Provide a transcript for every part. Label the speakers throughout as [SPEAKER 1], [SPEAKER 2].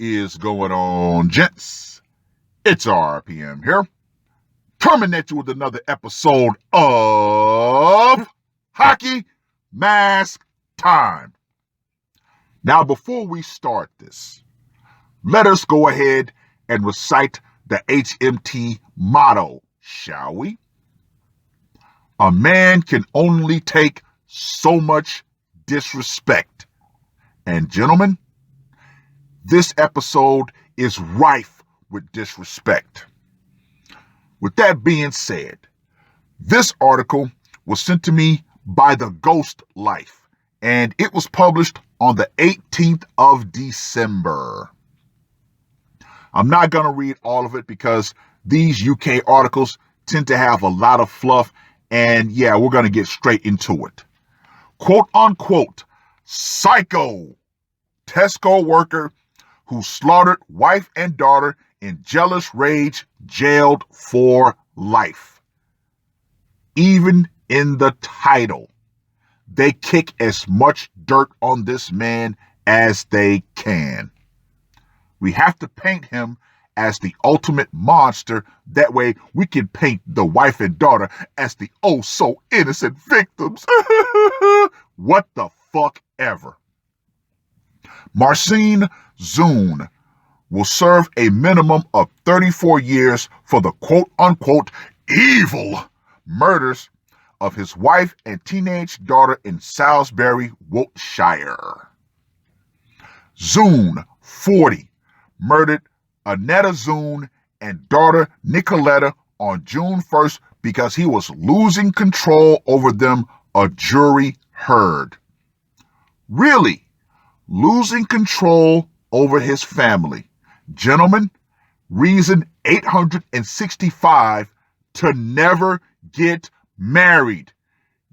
[SPEAKER 1] is going on, gents? It's RPM here, coming at you with another episode of Hockey Mask Time. Now, before we start this, let us go ahead and recite the HMT motto, shall we? A man can only take so much disrespect. And gentlemen, this episode is rife with disrespect. With that being said, this article was sent to me by the Ghost Life, and it was published on the 18th of December. I'm not going to read all of it because these UK articles tend to have a lot of fluff, and yeah, we're going to get straight into it. Quote unquote, psycho Tesco worker who slaughtered wife and daughter in jealous rage, jailed for life. Even in the title, they kick as much dirt on this man as they can. We have to paint him as the ultimate monster. That way we can paint the wife and daughter as the oh so innocent victims. What the fuck ever. Marcin Zun will serve a minimum of 34 years for the quote-unquote evil murders of his wife and teenage daughter in Salisbury, Wiltshire. Zun, 40, murdered Annetta Zun and daughter Nicoletta on June 1st because he was losing control over them, a jury heard. Really? Losing control over his family. Gentlemen, reason 865 to never get married.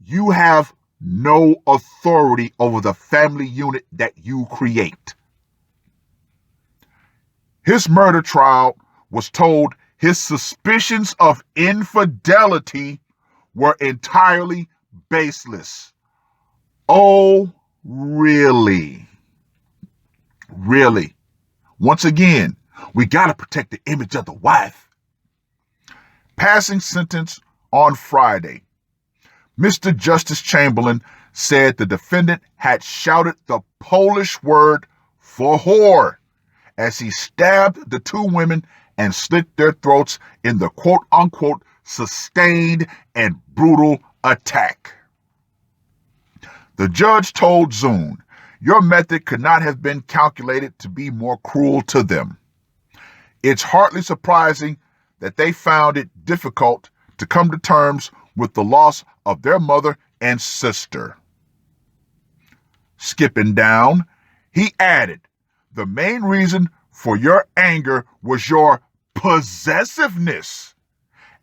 [SPEAKER 1] You have no authority over the family unit that you create. His murder trial was told his suspicions of infidelity were entirely baseless. Oh, really? Really? Once again, we got to protect the image of the wife. Passing sentence on Friday. Mr. Justice Chamberlain said the defendant had shouted the Polish word for whore as he stabbed the two women and slit their throats in the quote-unquote sustained and brutal attack. The judge told Zun, your method could not have been calculated to be more cruel to them. It's hardly surprising that they found it difficult to come to terms with the loss of their mother and sister. Skipping down, he added, the main reason for your anger was your possessiveness,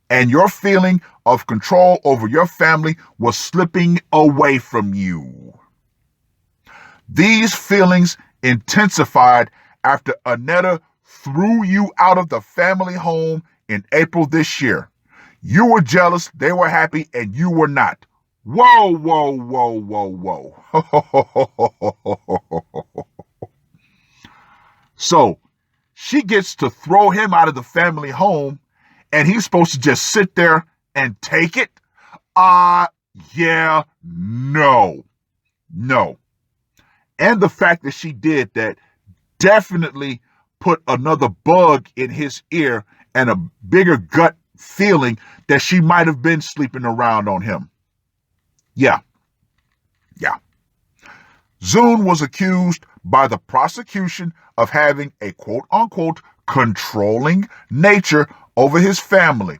[SPEAKER 1] and your feeling of control over your family was slipping away from you. These feelings intensified after Annetta threw you out of the family home in April this year. You were jealous, they were happy, and you were not. Whoa, whoa, whoa, whoa, whoa. So, she gets to throw him out of the family home, and he's supposed to just sit there and take it? Yeah, no. And the fact that she did that definitely put another bug in his ear and a bigger gut feeling that she might have been sleeping around on him. Yeah. Zun was accused by the prosecution of having a quote-unquote controlling nature over his family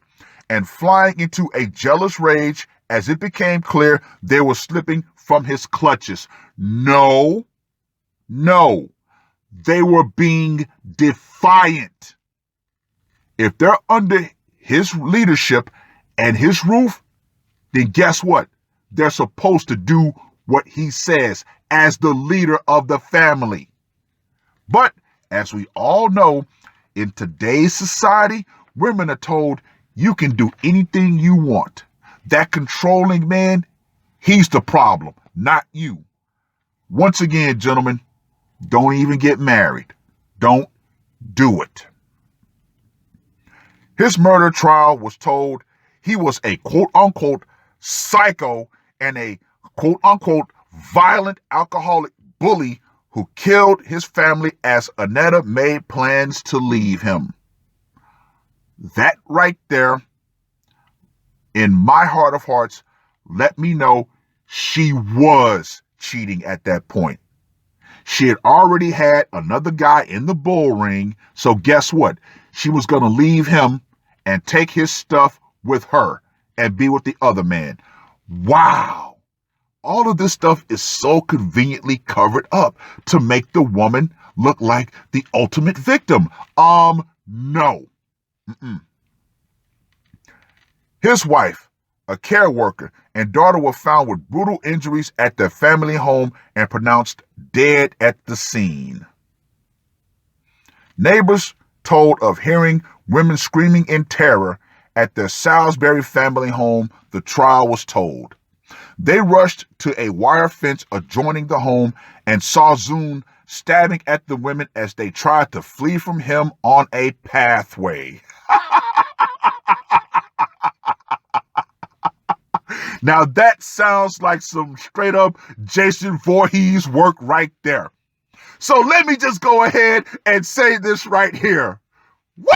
[SPEAKER 1] and flying into a jealous rage as it became clear they were slipping from his clutches. No, they were being defiant. If they're under his leadership and his roof, then guess what? They're supposed to do what he says as the leader of the family. But as we all know, in today's society, women are told you can do anything you want. That controlling man, he's the problem, not you. Once again, gentlemen, don't even get married. Don't do it. His murder trial was told he was a quote-unquote psycho and a quote-unquote violent alcoholic bully who killed his family as Annetta made plans to leave him. That right there, in my heart of hearts, let me know she was cheating at that point. She had already had another guy in the bull ring, so guess what? She was going to leave him and take his stuff with her and be with the other man. Wow. All of this stuff is so conveniently covered up to make the woman look like the ultimate victim. No. Mm-mm. His wife, a care worker, and daughter were found with brutal injuries at their family home and pronounced dead at the scene. Neighbors told of hearing women screaming in terror at their Salisbury family home, the trial was told. They rushed to a wire fence adjoining the home and saw Zune stabbing at the women as they tried to flee from him on a pathway. Now that sounds like some straight up Jason Voorhees work right there. So let me just go ahead and say this right here. Woo!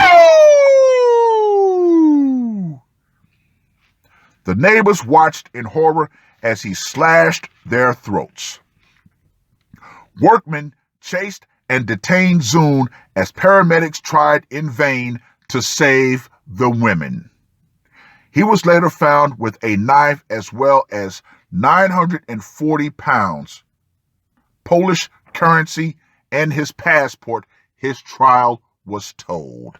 [SPEAKER 1] The neighbors watched in horror as he slashed their throats. Workmen chased and detained Zune as paramedics tried in vain to save the women. He was later found with a knife as well as 940 pounds, Polish currency, and his passport. His trial was told.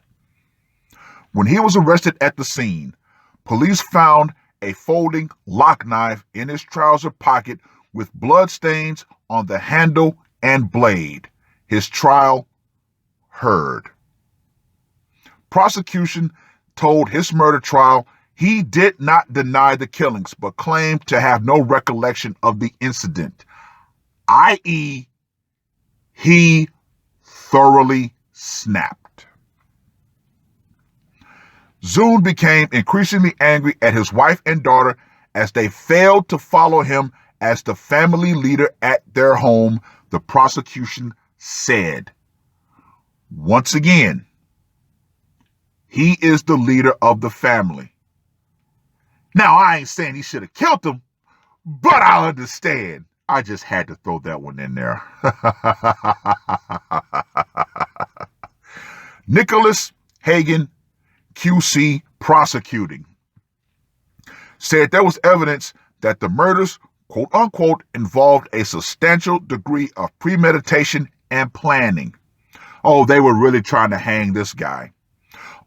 [SPEAKER 1] When he was arrested at the scene, police found a folding lock knife in his trouser pocket with blood stains on the handle and blade. His trial heard. Prosecution told his murder trial he did not deny the killings, but claimed to have no recollection of the incident, i.e., he thoroughly snapped. Zune became increasingly angry at his wife and daughter as they failed to follow him as the family leader at their home, the prosecution said. Once again, he is the leader of the family. Now, I ain't saying he should have killed him, but I understand. I just had to throw that one in there. Nicholas Hagen, QC prosecuting, said there was evidence that the murders, quote unquote, involved a substantial degree of premeditation and planning. Oh, they were really trying to hang this guy.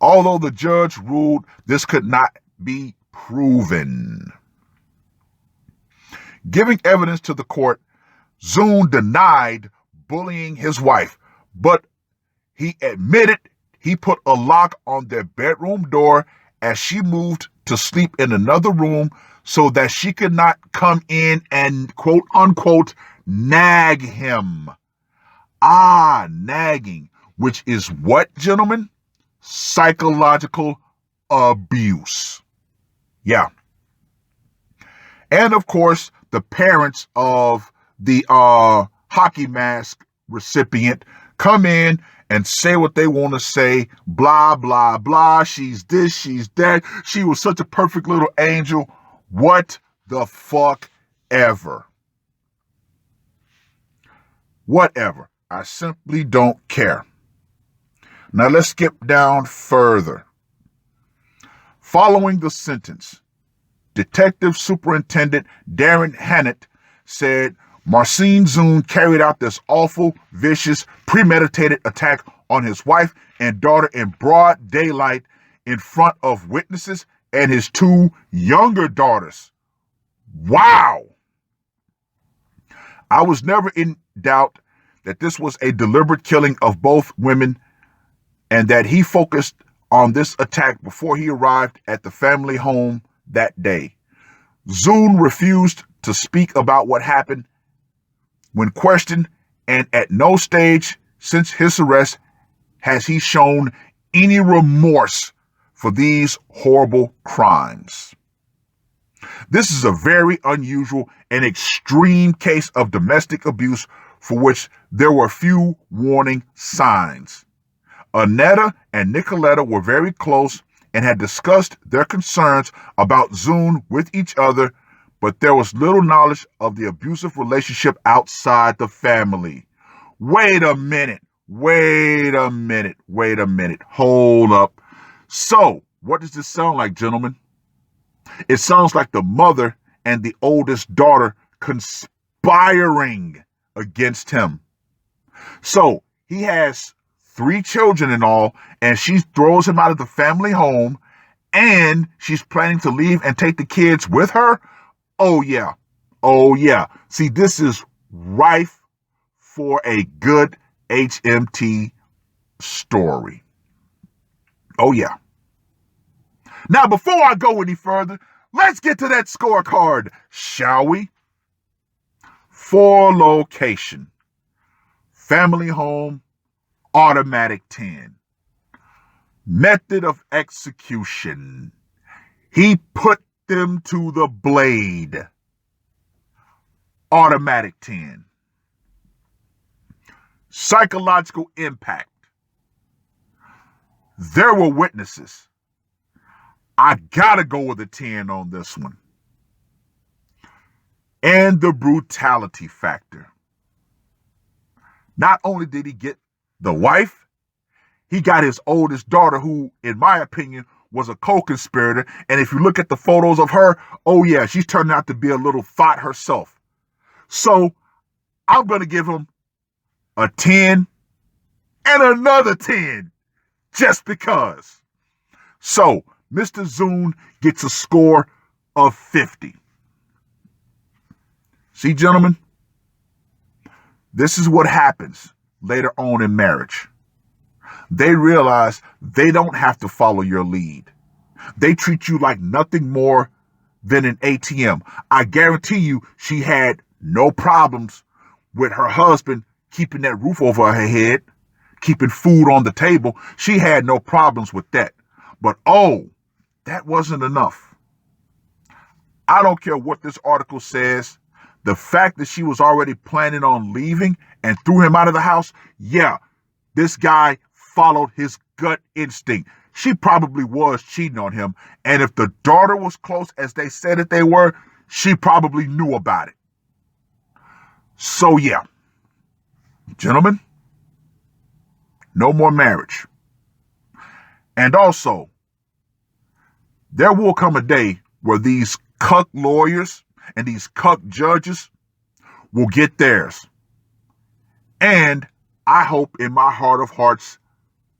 [SPEAKER 1] Although the judge ruled this could not be proven. Giving evidence to the court, Zune denied bullying his wife, but he admitted he put a lock on their bedroom door as she moved to sleep in another room so that she could not come in and, quote unquote, nag him. Nagging, which is what, gentlemen? Psychological abuse. Yeah. And of course, the parents of the hockey mask recipient come in and say what they want to say. Blah, blah, blah. She's this, she's that. She was such a perfect little angel. What the fuck ever. Whatever. I simply don't care. Now let's skip down further. Following the sentence, Detective Superintendent Darren Hannett said Marcin Zune carried out this awful, vicious, premeditated attack on his wife and daughter in broad daylight in front of witnesses and his two younger daughters. Wow! I was never in doubt that this was a deliberate killing of both women and that he focused on this attack before he arrived at the family home that day. Zune refused to speak about what happened when questioned, and at no stage since his arrest has he shown any remorse for these horrible crimes. This is a very unusual and extreme case of domestic abuse for which there were few warning signs. Annetta and Nicoletta were very close and had discussed their concerns about Zune with each other, but there was little knowledge of the abusive relationship outside the family. Wait a minute. Hold up. So, what does this sound like, gentlemen? It sounds like the mother and the oldest daughter conspiring against him. So, he has 3 children in all, and she throws him out of the family home, and she's planning to leave and take the kids with her? Oh yeah. See, this is rife for a good HMT story. Oh yeah. Now, before I go any further, let's get to that scorecard, shall we? For location, family home, automatic 10. Method of execution, he put them to the blade, automatic 10. Psychological impact, there were witnesses. I gotta go with a 10 on this one. And the brutality factor. Not only did he get the wife, he got his oldest daughter, who, in my opinion, was a co-conspirator. And if you look at the photos of her, oh yeah, she's turned out to be a little thought herself. So I'm going to give him a 10 and another 10 just because. So Mr. Zune gets a score of 50. See, gentlemen, this is what happens later on in marriage. They realize they don't have to follow your lead. They treat you like nothing more than an ATM. I guarantee you she had no problems with her husband keeping that roof over her head, keeping food on the table. She had no problems with that. But oh, that wasn't enough. I don't care what this article says. The fact that she was already planning on leaving and threw him out of the house, yeah, this guy followed his gut instinct. She probably was cheating on him. And if the daughter was close as they said that they were, she probably knew about it. So yeah, gentlemen, no more marriage. And also, there will come a day where these cuck lawyers and these cuck judges will get theirs. And I hope in my heart of hearts,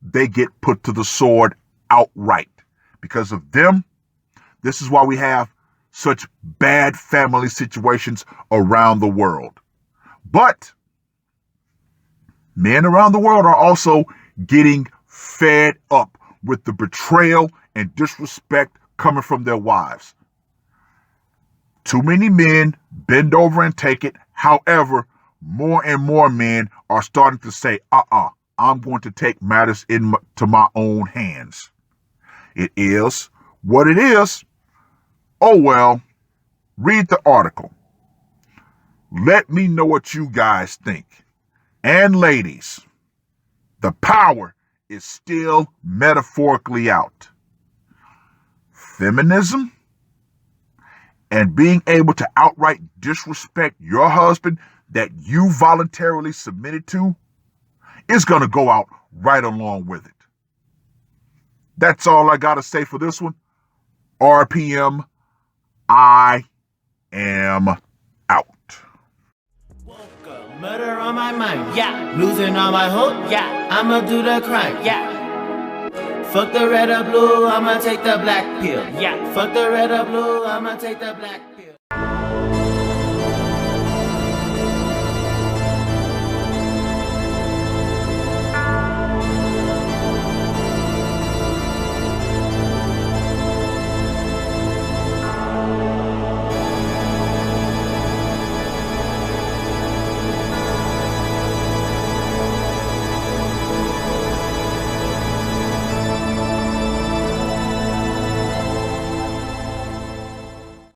[SPEAKER 1] they get put to the sword outright. Because of them, this is why we have such bad family situations around the world. But men around the world are also getting fed up with the betrayal and disrespect coming from their wives. Too many men bend over and take it. However, more and more men are starting to say, I'm going to take matters into my own hands. It is what it is. Oh well, read the article. Let me know what you guys think. And ladies, the power is still metaphorically out. Feminism and being able to outright disrespect your husband that you voluntarily submitted to is going to go out right along with it. That's all I got to say for this one. RPM, I am out.
[SPEAKER 2] Murder on my mind, yeah. Losing all my hope, yeah. I'ma do the crime, yeah. Fuck the red or blue, I'ma take the black pill, yeah. Fuck the red or blue, I'ma take the black